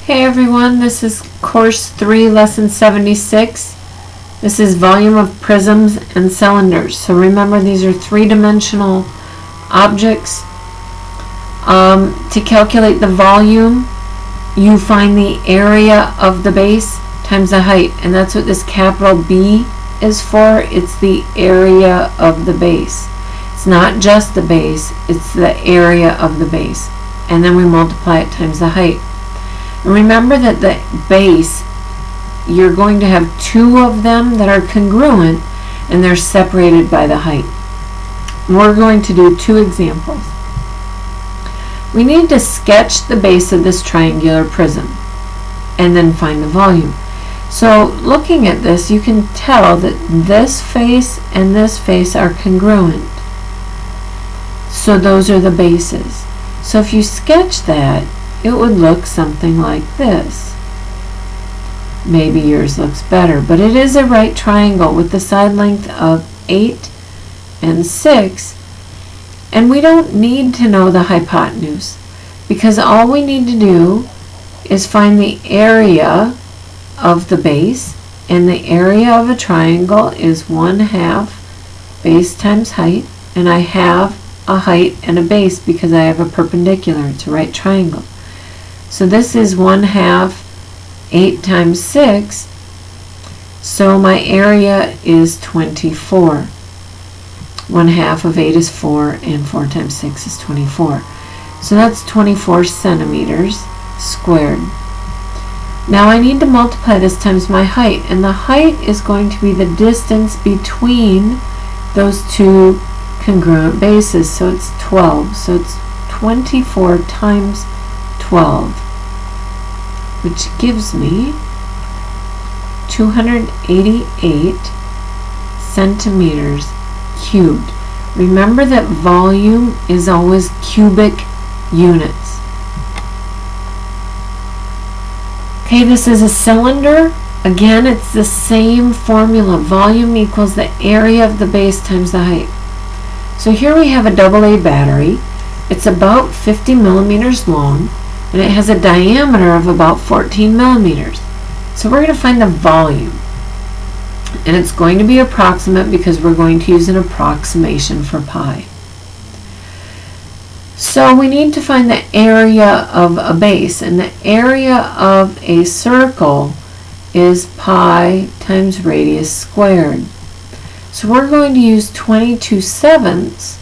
Hey everyone, this is Course 3, Lesson 76. This is volume of prisms and cylinders. So remember, these are three-dimensional objects. To calculate the volume, you find the area of the base times the height, and that's what this capital B is for. It's the area of the base. It's not just the base, it's the area of the base. And then we multiply it times the height. And remember that the base, you're going to have two of them that are congruent, and they're separated by the height. And we're going to do two examples. We need to sketch the base of this triangular prism and then find the volume. So looking at this, you can tell that this face and this face are congruent. So those are the bases. So if you sketch that, it would look something like this. Maybe yours looks better, but it is a right triangle with the side length of 8 and 6, and we don't need to know the hypotenuse, because all we need to do is find the area of the base, and the area of a triangle is 1/2 base times height, and I have a height and a base because I have a perpendicular. It's a right triangle. So this is 1/2 8 times 6, so my area is 24. 1/2 of 8 is 4, and 4 times 6 is 24. So that's 24 centimeters squared. Now I need to multiply this times my height, and the height is going to be the distance between those two congruent bases, so it's 12. So it's 24 times 12, which gives me 288 centimeters cubed. Remember that volume is always cubic units. Okay, this is a cylinder. Again, it's the same formula. Volume equals the area of the base times the height. So here we have a AA battery. It's about 50 millimeters long, and it has a diameter of about 14 millimeters. So we're going to find the volume, and it's going to be approximate because we're going to use an approximation for pi. So we need to find the area of a base, and the area of a circle is pi times radius squared. So we're going to use 22/7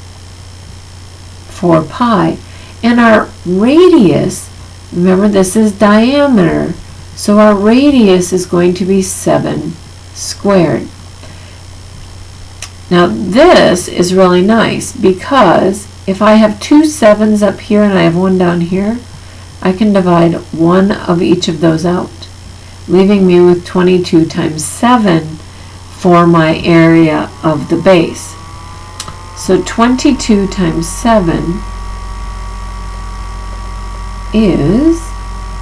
for pi, and our radius, remember this is diameter, so our radius is going to be 7 squared. Now this is really nice because if I have two 7s up here and I have one down here, I can divide one of each of those out, leaving me with 22 times 7 for my area of the base. So 22 times 7 is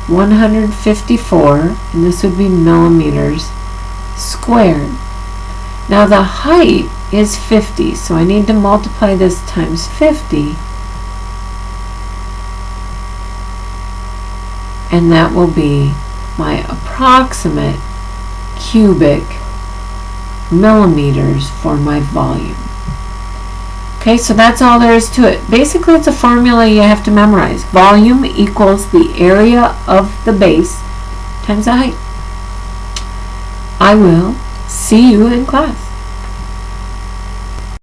154, and this would be millimeters squared. Now the height is 50, so I need to multiply this times 50, and that will be my approximate cubic millimeters for my volume. Okay, so that's all there is to it. Basically, it's a formula you have to memorize. Volume equals the area of the base times the height. I will see you in class.